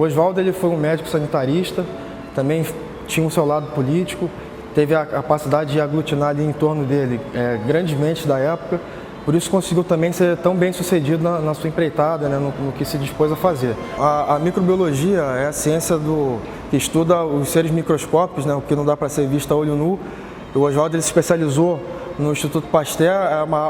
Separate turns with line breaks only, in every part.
Oswaldo ele foi um médico sanitarista, também tinha o seu lado político, teve a capacidade de aglutinar ali em torno dele grandes mentes da época, por isso conseguiu também ser tão bem sucedido na sua empreitada, né, no que se dispôs a fazer. A microbiologia é a ciência que estuda os seres microscópicos, né, o que não dá para ser visto a olho nu. O Oswaldo ele se especializou no Instituto Pasteur,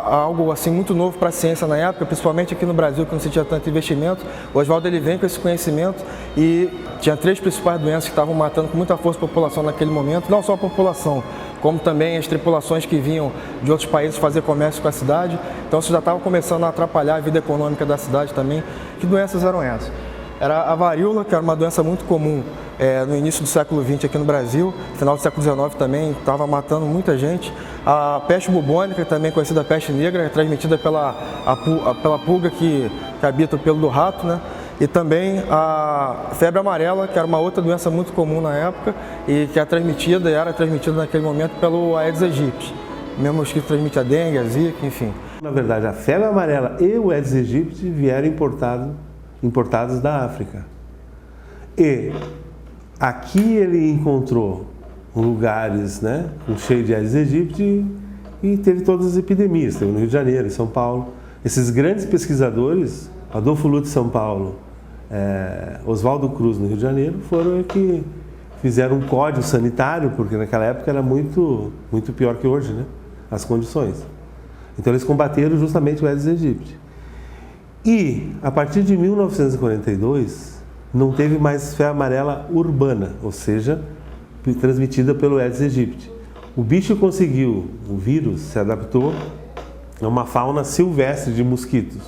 algo assim muito novo para a ciência na época, principalmente aqui no Brasil, que não se tinha tanto investimento. O Oswaldo ele vem com esse conhecimento e tinha 3 principais doenças que estavam matando com muita força a população naquele momento, não só a população, como também as tripulações que vinham de outros países fazer comércio com a cidade. Então isso já estava começando a atrapalhar a vida econômica da cidade também. Que doenças eram essas? Era a varíola, que era uma doença muito comum no início do século XX aqui no Brasil, no final do século XIX também, estava matando muita gente. A peste bubônica, também conhecida peste negra, é transmitida pela pulga que habita o pelo do rato, né? E também a febre amarela, que era uma outra doença muito comum na época e que era transmitida naquele momento pelo Aedes aegypti. O mesmo mosquito transmite a dengue, a zika, enfim.
Na verdade, a febre amarela e o Aedes aegypti vieram importados da África. E aqui ele encontrou lugares, né, cheio de Aedes aegypti e teve todas as epidemias, teve no Rio de Janeiro, em São Paulo. Esses grandes pesquisadores, Adolfo Lutz, São Paulo, Oswaldo Cruz, no Rio de Janeiro, foram que fizeram um código sanitário, porque naquela época era muito pior que hoje, né, as condições. Então eles combateram justamente o Aedes aegypti. E, a partir de 1942, não teve mais febre amarela urbana, ou seja, transmitida pelo Aedes aegypti. O bicho conseguiu, o vírus se adaptou a uma fauna silvestre de mosquitos.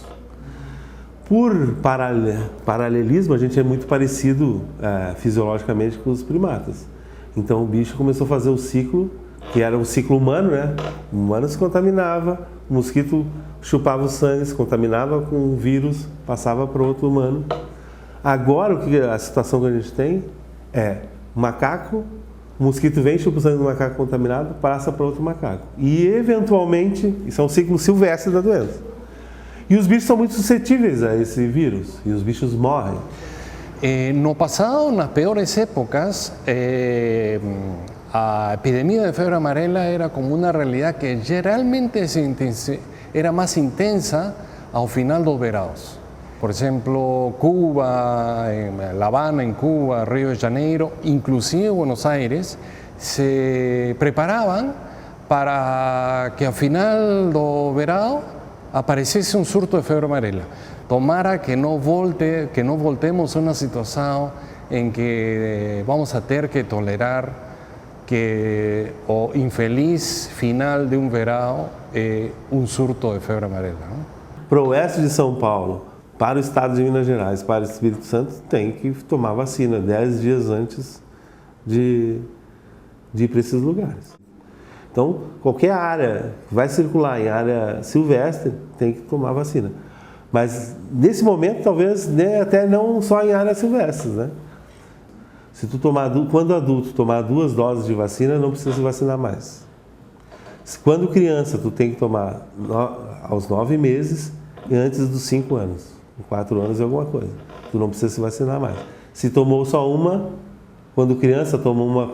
Por paralelismo, a gente é muito parecido fisiologicamente com os primatas. Então o bicho começou a fazer o ciclo, que era o ciclo humano, né? O humano se contaminava, o mosquito chupava o sangue, se contaminava com o vírus, passava para outro humano. Agora, a situação que a gente tem é o macaco, o mosquito vem, chupa o sangue do macaco contaminado, passa para outro macaco. E, eventualmente, isso é um ciclo silvestre da doença. E os bichos são muito suscetíveis a esse vírus, e os bichos morrem.
No passado, nas piores épocas, a epidemia de febre amarela era como una realidad que realmente era más intensa ao final dos veranos. Por ejemplo, Cuba, La Habana en Cuba, Río de Janeiro, inclusive Buenos Aires, se preparaban para que al final do verano aparecesse um surto de febre amarela. Tomara que não voltemos a uma situação em que vamos a ter que tolerar que o infeliz final de um verão é um surto de febre amarela.
Para o oeste de São Paulo, para o estado de Minas Gerais, para o Espírito Santo, tem que tomar vacina 10 dias antes de ir para esses lugares. Então, qualquer área que vai circular em área silvestre tem que tomar vacina. Mas, nesse momento, talvez até não só em áreas silvestres, né? Se tu quando adulto tomar 2 doses de vacina, não precisa se vacinar mais. Quando criança, tu tem que tomar aos 9 meses e antes dos 5 anos. 4 anos é alguma coisa. Tu não precisa se vacinar mais. Se tomou só uma, quando criança toma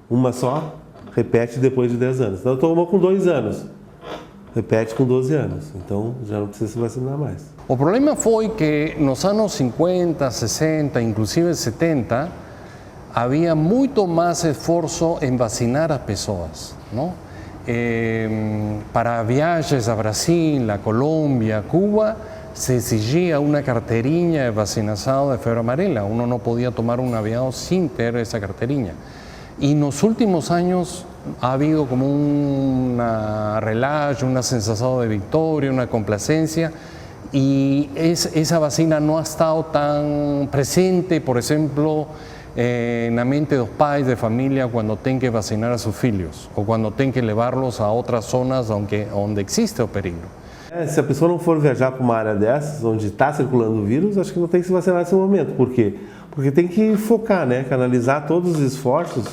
uma só, repete depois de 10 anos. Então, tomou com 2 anos, repete com 12 anos. Então, já não precisa se vacinar mais.
O problema foi que nos anos 50, 60, inclusive 70, havia muito mais esforço em vacinar as pessoas, não? Para viagens a Brasil, a Colômbia, a Cuba, se exigia uma carteirinha de vacinação de febre amarela. Uno não podia tomar um avião sem ter essa carteirinha. E nos últimos anos ha habido como una relajo, una sensación de victoria, una complacencia, y esa vacina no ha estado tan presente, por ejemplo, na mente dos pais de família quando tem que vacinar a seus filhos ou quando tem que levá-los a outras zonas onde existe o perigo.
Se a pessoa não for viajar para uma área dessas, onde está circulando o vírus, acho que não tem que se vacinar nesse momento. Por quê? Porque tem que focar, né? Canalizar todos os esforços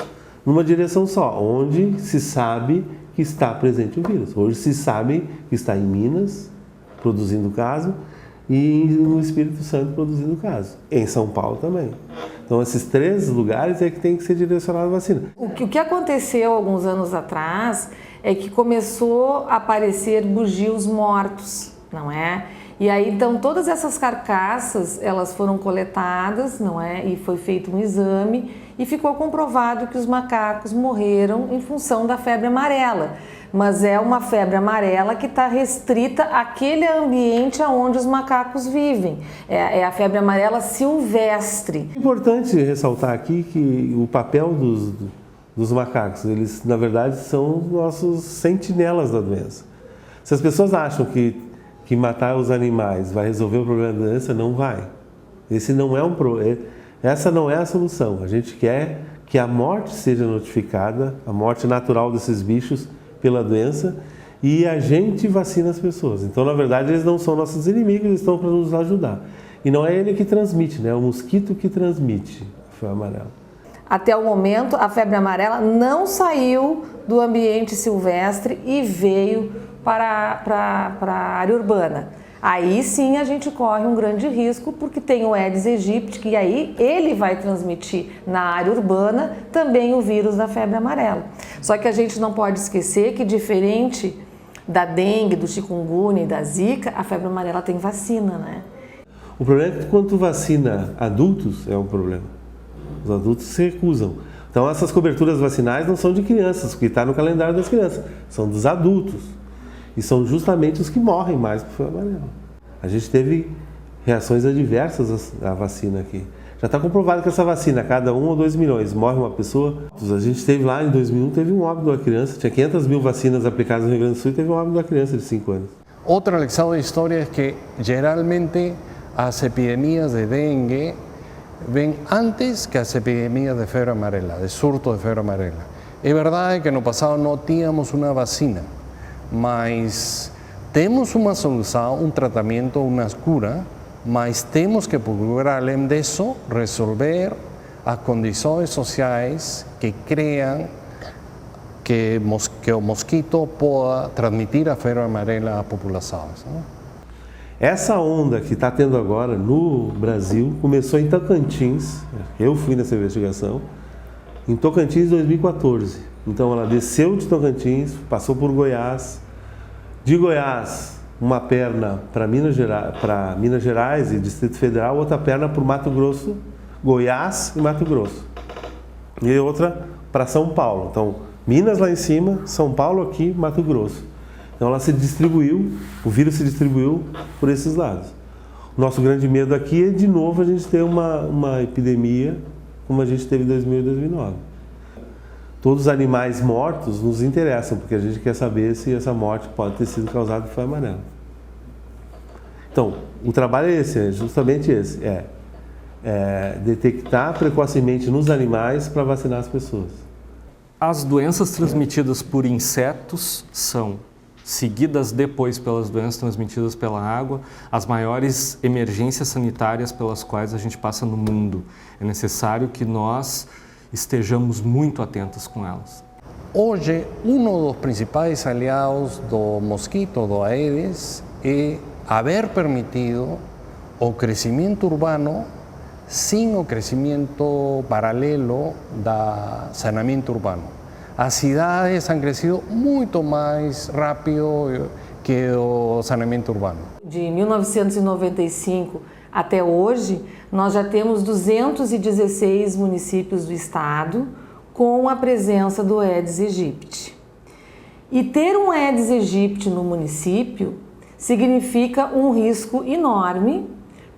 numa direção só, onde se sabe que está presente o vírus. Hoje se sabe que está em Minas, produzindo caso, e no Espírito Santo produzindo casos. Em São Paulo também. Então, esses 3 lugares é que tem que ser direcionada a vacina.
O que aconteceu alguns anos atrás é que começou a aparecer bugios mortos, não é? E aí, então, todas essas carcaças, elas foram coletadas, não é? E foi feito um exame e ficou comprovado que os macacos morreram em função da febre amarela. Mas é uma febre amarela que está restrita àquele ambiente onde os macacos vivem. É a febre amarela silvestre.
É importante ressaltar aqui que o papel dos macacos, eles na verdade são nossos sentinelas da doença. Se as pessoas acham que matar os animais vai resolver o problema da doença, não vai. Essa não é a solução. A gente quer que a morte seja notificada, a morte natural desses bichos pela doença, e a gente vacina as pessoas. Então, na verdade, eles não são nossos inimigos, eles estão para nos ajudar. E não é ele que transmite, né? É o mosquito que transmite a febre amarela.
Até o momento, a febre amarela não saiu do ambiente silvestre e veio para a área urbana. Aí sim a gente corre um grande risco, porque tem o Aedes aegypti, que aí ele vai transmitir na área urbana também o vírus da febre amarela. Só que a gente não pode esquecer que, diferente da dengue, do chikungunya e da zika, a febre amarela tem vacina, né?
O problema é que quando tu vacina adultos, é um problema. Os adultos se recusam. Então essas coberturas vacinais não são de crianças, porque está no calendário das crianças, são dos adultos. E são justamente os que morrem mais por febre amarela. A gente teve reações adversas à vacina aqui. Já está comprovado que essa vacina, a cada 1 ou 2 milhões, morre uma pessoa. A gente teve lá em 2001, teve um óbito da criança, tinha 500 mil vacinas aplicadas no Rio Grande do Sul e teve um óbito da criança de 5 anos.
Otra lección de historia es que generalmente las epidemias de dengue ven antes que las epidemias de fiebre amarela, de surto de fiebre amarela. Es verdad que en el pasado no teníamos una vacina, mas temos uma solução, um tratamento, uma cura, mas temos que procurar, além disso, resolver as condições sociais que criam que o mosquito possa transmitir a febre amarela à população.
Essa onda que está tendo agora no Brasil começou em Tocantins, eu fui nessa investigação, em Tocantins em 2014. Então ela desceu de Tocantins, passou por Goiás, de Goiás uma perna para Minas Gerais e Distrito Federal, outra perna para o Mato Grosso, Goiás e Mato Grosso. E outra para São Paulo. Então, Minas lá em cima, São Paulo aqui, Mato Grosso. Então ela se distribuiu, o vírus se distribuiu por esses lados. O nosso grande medo aqui é, de novo, a gente ter uma epidemia como a gente teve em 2000 e 2009. Todos os animais mortos nos interessam, porque a gente quer saber se essa morte pode ter sido causada por febre amarela. Então, o trabalho é esse, é justamente esse, detectar precocemente nos animais para vacinar as pessoas.
As doenças transmitidas por insetos são seguidas depois pelas doenças transmitidas pela água, as maiores emergências sanitárias pelas quais a gente passa no mundo. É necessário que nós estejamos muito atentos com elas.
Hoje, dos principais aliados do mosquito, do Aedes, é haver permitido o crescimento urbano sem o crescimento paralelo do saneamento urbano. As cidades han crescido muito mais rápido que o saneamento urbano.
De 1995 até hoje, nós já temos 216 municípios do estado com a presença do Aedes aegypti. E ter um Aedes aegypti no município significa um risco enorme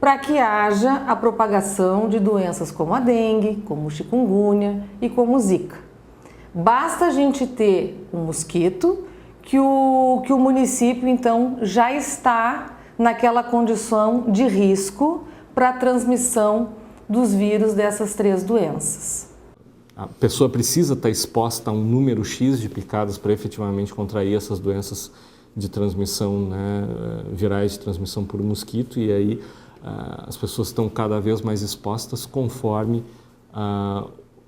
para que haja a propagação de doenças como a dengue, como o chikungunya e como o zika. Basta a gente ter um mosquito que o município então já está naquela condição de risco para a transmissão dos vírus dessas 3 doenças.
A pessoa precisa estar exposta a um número X de picadas para efetivamente contrair essas doenças de transmissão, virais de transmissão por mosquito, e aí as pessoas estão cada vez mais expostas conforme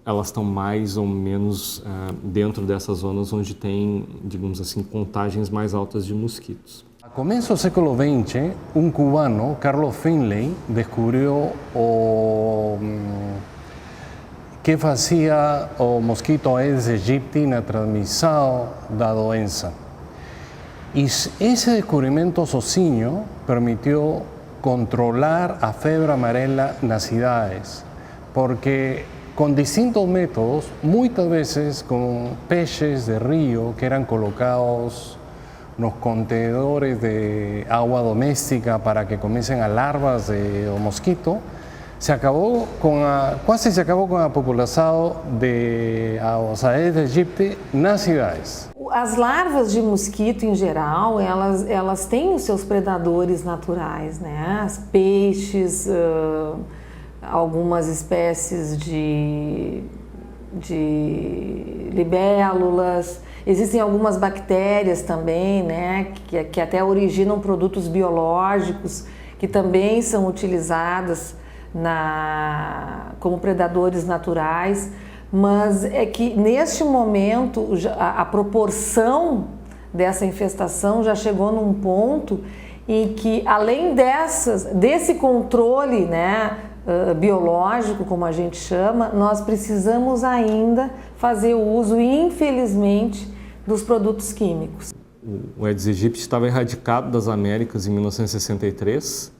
elas estão mais ou menos dentro dessas zonas onde tem, digamos assim, contagens mais altas de mosquitos.
Começo do século XX, um cubano, Carlos Finlay, descobriu o que fazia o mosquito Aedes aegypti na transmissão da doença. E esse descobrimento sozinho permitiu controlar a febre amarela nas cidades, porque com distintos métodos, muitas vezes com peixes de rio que eram colocados nos contenedores de água doméstica para que comecem as larvas do mosquito, quase se acabou com a população de Aedes aegypti nas cidades.
As larvas de mosquito, em geral, elas têm os seus predadores naturais, né? As peixes, algumas espécies de libélulas, existem algumas bactérias também, né? Que até originam produtos biológicos que também são utilizadas como predadores naturais. Mas é que neste momento a proporção dessa infestação já chegou num ponto em que, além desse controle, né, biológico, como a gente chama, nós precisamos ainda fazer o uso, infelizmente, dos produtos químicos.
O Aedes aegypti estava erradicado das Américas em 1963,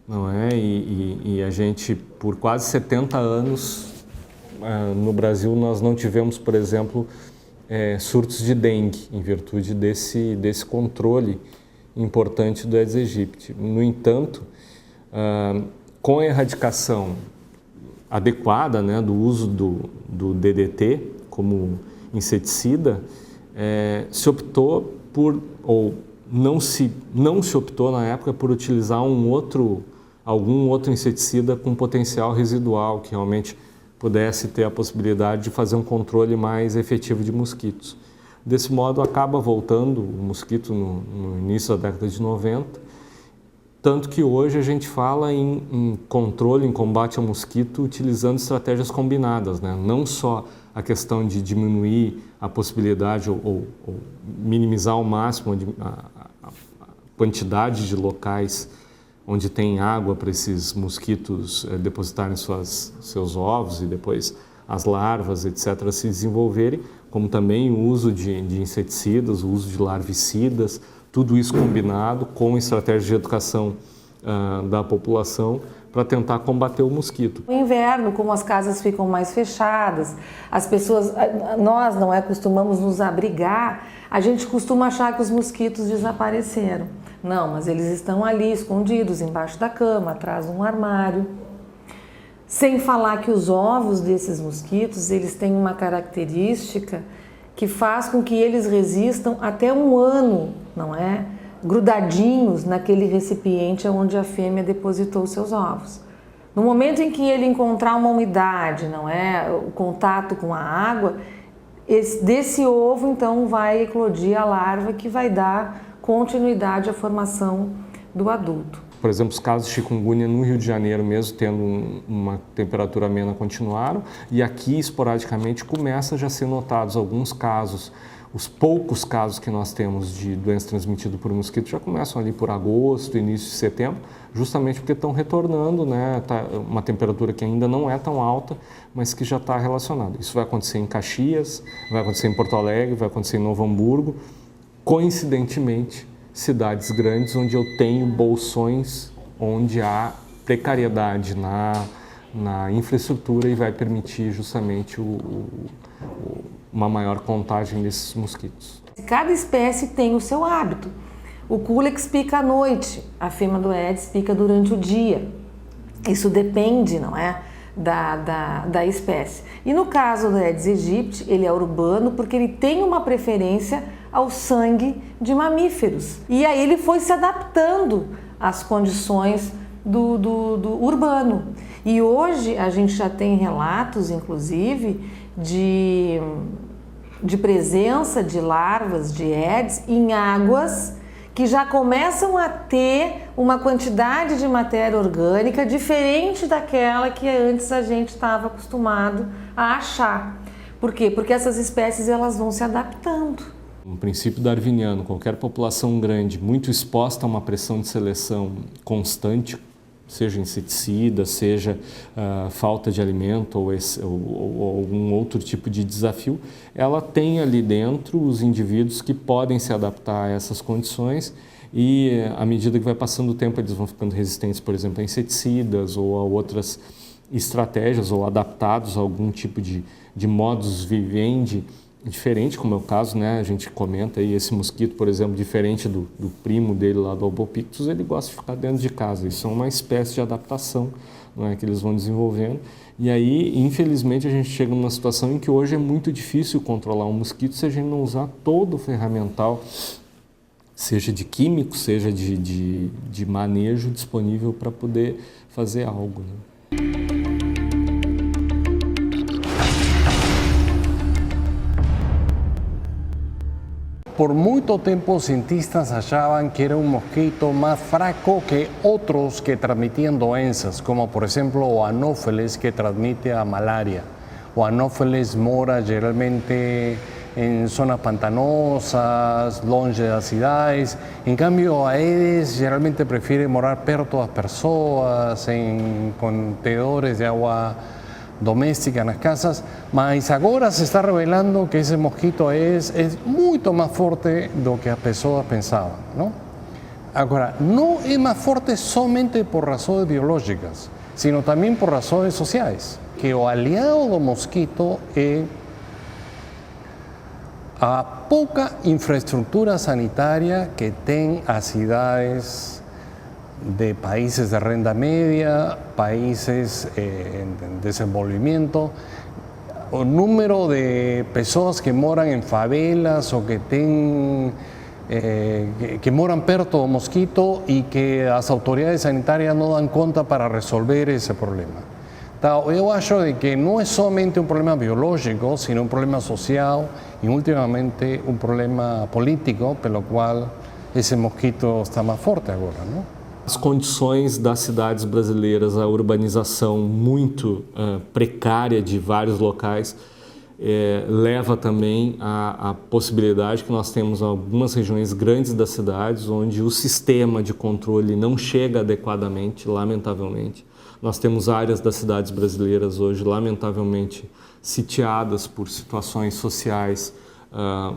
não é? E a gente, por quase 70 anos, no Brasil, nós não tivemos, por exemplo, surtos de dengue, em virtude desse controle importante do Aedes aegypti. No entanto, com a erradicação adequada, né, do uso do DDT como inseticida, se optou ou não se optou na época por utilizar algum outro inseticida com potencial residual, que realmente pudesse ter a possibilidade de fazer um controle mais efetivo de mosquitos. Desse modo, acaba voltando o mosquito no início da década de 90, tanto que hoje a gente fala em controle, em combate ao mosquito, utilizando estratégias combinadas, né? Não só a questão de diminuir a possibilidade ou minimizar ao máximo a quantidade de locais onde tem água para esses mosquitos depositarem seus ovos e depois as larvas, etc., se desenvolverem, como também o uso de inseticidas, o uso de larvicidas, tudo isso combinado com estratégias de educação da população para tentar combater o mosquito.
No inverno, como as casas ficam mais fechadas, as pessoas, nós costumamos nos abrigar, a gente costuma achar que os mosquitos desapareceram. Não, mas eles estão ali escondidos embaixo da cama, atrás de um armário. Sem falar que os ovos desses mosquitos, eles têm uma característica que faz com que eles resistam até um ano, não é? Grudadinhos naquele recipiente onde a fêmea depositou seus ovos. No momento em que ele encontrar uma umidade, não é? O contato com a água, desse ovo então vai eclodir a larva que vai dar continuidade à formação do adulto.
Por exemplo, os casos de chikungunya no Rio de Janeiro mesmo, tendo uma temperatura amena, continuaram, e aqui, esporadicamente, começa já a ser notados alguns casos. Os poucos casos que nós temos de doença transmitida por mosquito já começam ali por agosto, início de setembro, justamente porque estão retornando, né? Tá uma temperatura que ainda não é tão alta, mas que já está relacionada. Isso vai acontecer em Caxias, vai acontecer em Porto Alegre, vai acontecer em Novo Hamburgo. Coincidentemente, cidades grandes onde eu tenho bolsões, onde há precariedade na infraestrutura e vai permitir justamente uma maior contagem desses mosquitos.
Cada espécie tem o seu hábito. O Culex pica à noite, a fêmea do Aedes pica durante o dia. Isso depende, não é, da espécie. E no caso do Aedes aegypti, ele é urbano porque ele tem uma preferência ao sangue de mamíferos. E aí ele foi se adaptando às condições do urbano. E hoje a gente já tem relatos, inclusive, de presença de larvas de Aedes em águas que já começam a ter uma quantidade de matéria orgânica diferente daquela que antes a gente estava acostumado a achar. Por quê? Porque essas espécies elas vão se adaptando,
Um princípio darwiniano, qualquer população grande, muito exposta a uma pressão de seleção constante, seja inseticida, seja falta de alimento ou algum outro tipo de desafio, ela tem ali dentro os indivíduos que podem se adaptar a essas condições e, à medida que vai passando o tempo, eles vão ficando resistentes, por exemplo, a inseticidas ou a outras estratégias ou adaptados a algum tipo de modus vivendi diferente, como é o caso, né? A gente comenta aí, esse mosquito, por exemplo, diferente do primo dele lá do Albopictus, ele gosta de ficar dentro de casa. Isso é uma espécie de adaptação, não é, que eles vão desenvolvendo. E aí, infelizmente, a gente chega numa situação em que hoje é muito difícil controlar um mosquito se a gente não usar todo o ferramental, seja de químico, seja de manejo disponível para poder fazer algo, né?
Por muito tempo, cientistas achaban que era un mosquito más fraco que otros que transmitían doenças, como por ejemplo o Anopheles, que transmite a malaria. O Anopheles mora geralmente en zonas pantanosas, longe das cidades. En cambio, Aedes geralmente prefiere morar perto das pessoas, em contedores de agua doméstica nas casas, mas agora se está revelando que esse mosquito é muito mais forte do que as pessoas pensavam, não? Agora, não é mais forte somente por razões biológicas, sino também por razões sociais, que o aliado do mosquito é a pouca infraestrutura sanitária que tem as cidades de países de renda media, países en desenvolvimiento, o número de pessoas que moram em favelas ou que moram perto do mosquito e que as autoridades sanitárias não dão conta para resolver esse problema. Então, eu acho de que não é somente um problema biológico, sino um problema social e, ultimamente, um problema político, pelo qual esse mosquito está mais forte agora, não?
As condições das cidades brasileiras, a urbanização muito precária de vários locais, leva também à possibilidade que nós temos algumas regiões grandes das cidades onde o sistema de controle não chega adequadamente, lamentavelmente. Nós temos áreas das cidades brasileiras hoje, lamentavelmente, sitiadas por situações sociais,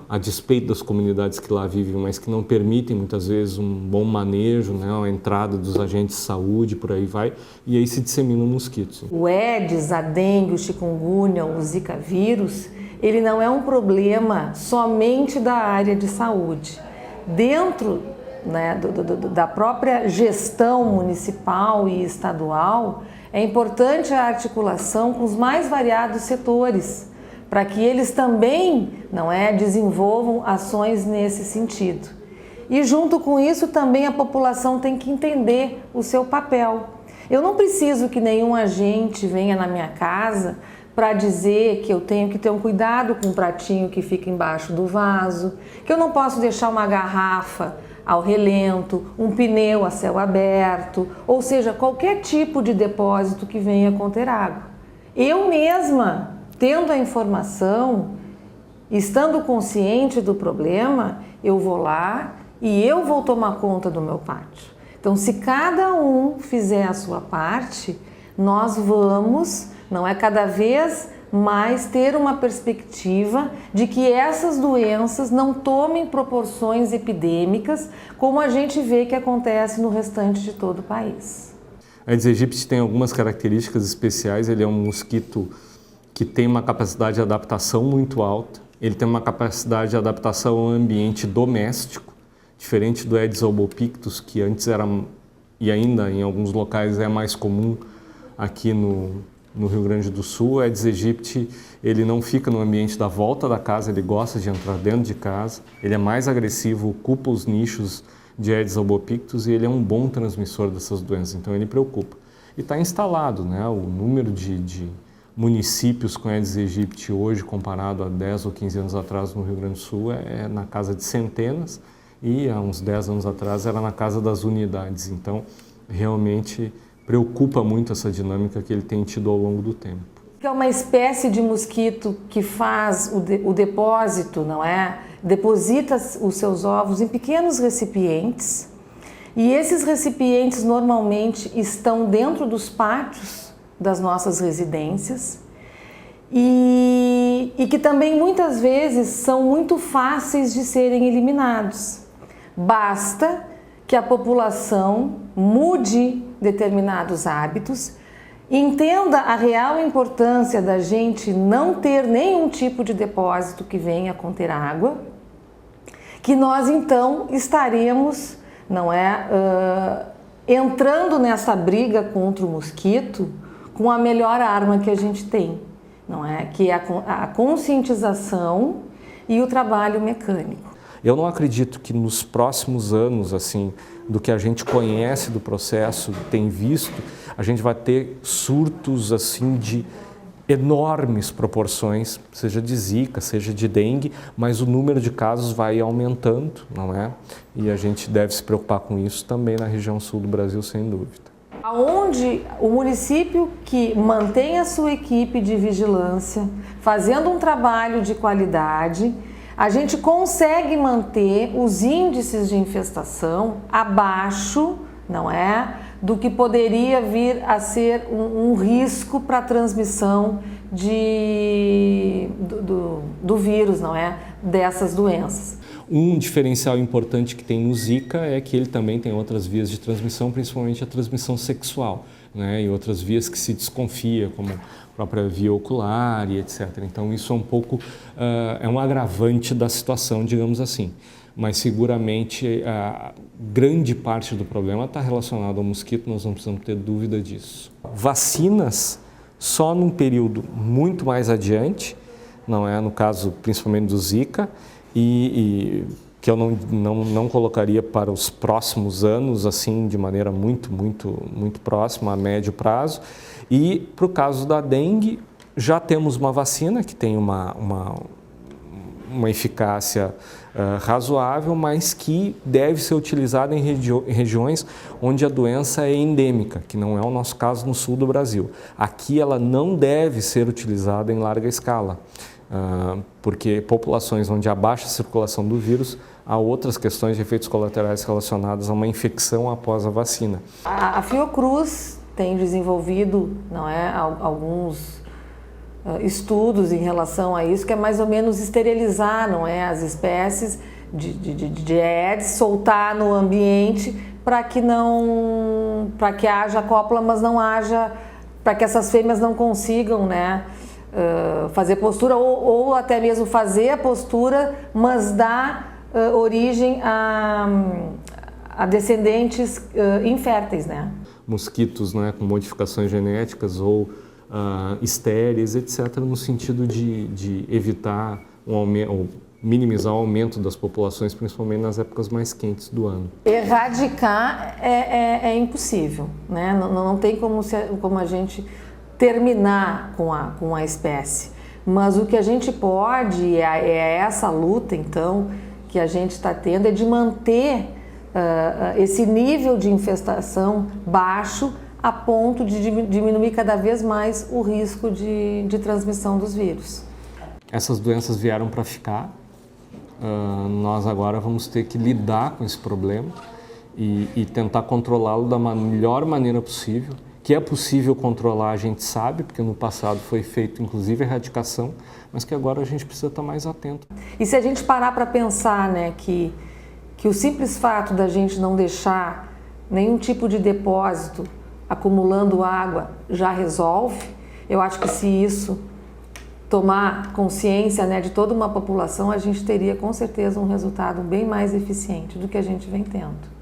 a despeito das comunidades que lá vivem, mas que não permitem muitas vezes um bom manejo, né, a entrada dos agentes de saúde, por aí vai, e aí se disseminam mosquitos.
O Aedes, a dengue, o chikungunya, o zika vírus, ele não é um problema somente da área de saúde. Dentro, né, da própria gestão municipal e estadual, é importante a articulação com os mais variados setores, para que eles também, desenvolvam ações nesse sentido. E junto com isso também a população tem que entender o seu papel. Eu não preciso que nenhum agente venha na minha casa para dizer que eu tenho que ter um cuidado com o pratinho que fica embaixo do vaso, que eu não posso deixar uma garrafa ao relento, um pneu a céu aberto, ou seja, qualquer tipo de depósito que venha conter água. Eu mesma, tendo a informação, estando consciente do problema, eu vou lá e eu vou tomar conta do meu pátio. Então, se cada um fizer a sua parte, nós vamos, cada vez mais ter uma perspectiva de que essas doenças não tomem proporções epidêmicas, como a gente vê que acontece no restante de todo o país.
A Aedes aegypti tem algumas características especiais. Ele é um mosquito que tem uma capacidade de adaptação muito alta. Ele tem uma capacidade de adaptação ao ambiente doméstico, diferente do Aedes albopictus, que antes era, e ainda em alguns locais é mais comum aqui no Rio Grande do Sul. O Aedes aegypti, ele não fica no ambiente da volta da casa, ele gosta de entrar dentro de casa, ele é mais agressivo, ocupa os nichos de Aedes albopictus e ele é um bom transmissor dessas doenças, então ele preocupa. E está instalado, né, o número de municípios com Aedes aegypti hoje, comparado a 10 ou 15 anos atrás no Rio Grande do Sul, é na casa de centenas, e há uns 10 anos atrás era na casa das unidades. Então, realmente preocupa muito essa dinâmica que ele tem tido ao longo do tempo.
É uma espécie de mosquito que faz o depósito, não é? Deposita os seus ovos em pequenos recipientes e esses recipientes normalmente estão dentro dos pátios das nossas residências e que também muitas vezes são muito fáceis de serem eliminados. Basta que a população mude determinados hábitos, entenda a real importância da gente não ter nenhum tipo de depósito que venha conter água, que nós então estaremos, não é, entrando nessa briga contra o mosquito com a melhor arma que a gente tem, não é? Que é a conscientização e o trabalho mecânico.
Eu não acredito que nos próximos anos, assim, do que a gente conhece do processo, tem visto, a gente vai ter surtos assim de enormes proporções, seja de zika, seja de dengue, mas o número de casos vai aumentando, não é? E a gente deve se preocupar com isso também na região sul do Brasil, sem dúvida.
Onde o município que mantém a sua equipe de vigilância, fazendo um trabalho de qualidade, a gente consegue manter os índices de infestação abaixo, não é, do que poderia vir a ser um risco para a transmissão do vírus, não é, dessas doenças.
Um diferencial importante que tem no Zika é que ele também tem outras vias de transmissão, principalmente a transmissão sexual, né, e outras vias que se desconfia, como a própria via ocular e etc. Então isso é um pouco, é um agravante da situação, digamos assim. Mas seguramente a grande parte do problema está relacionado ao mosquito, nós não precisamos ter dúvida disso. Vacinas só num período muito mais adiante, não é, no caso principalmente do Zika, e que eu não colocaria para os próximos anos, assim, de maneira muito próxima, a médio prazo. E para o caso da dengue, já temos uma vacina que tem uma eficácia razoável, mas que deve ser utilizada em regiões onde a doença é endêmica, que não é o nosso caso no sul do Brasil. Aqui ela não deve ser utilizada em larga escala, porque populações onde há baixa circulação do vírus, há outras questões de efeitos colaterais relacionadas a uma infecção após a vacina.
A Fiocruz tem desenvolvido, não é, alguns estudos em relação a isso, que é mais ou menos esterilizar, não é, as espécies de Aedes, soltar no ambiente para que haja cópula, mas não haja, para que essas fêmeas não consigam, né, fazer postura ou até mesmo fazer a postura, mas dar origem a descendentes inférteis, né?
Mosquitos, né, com modificações genéticas ou estéreis, etc., no sentido de evitar um aumento, ou minimizar o aumento das populações, principalmente nas épocas mais quentes do ano.
Erradicar é impossível, né? Não tem como a gente terminar com a espécie, mas o que a gente pode, é essa luta, então, que a gente está tendo, é de manter esse nível de infestação baixo, a ponto de diminuir cada vez mais o risco de transmissão dos vírus.
Essas doenças vieram para ficar, nós agora vamos ter que lidar com esse problema e tentar controlá-lo da melhor maneira possível. Que é possível controlar, a gente sabe, porque no passado foi feito inclusive a erradicação, mas que agora a gente precisa estar mais atento.
E se a gente parar para pensar, né, que o simples fato da gente não deixar nenhum tipo de depósito acumulando água já resolve, eu acho que se isso tomar consciência, né, de toda uma população, a gente teria com certeza um resultado bem mais eficiente do que a gente vem tendo.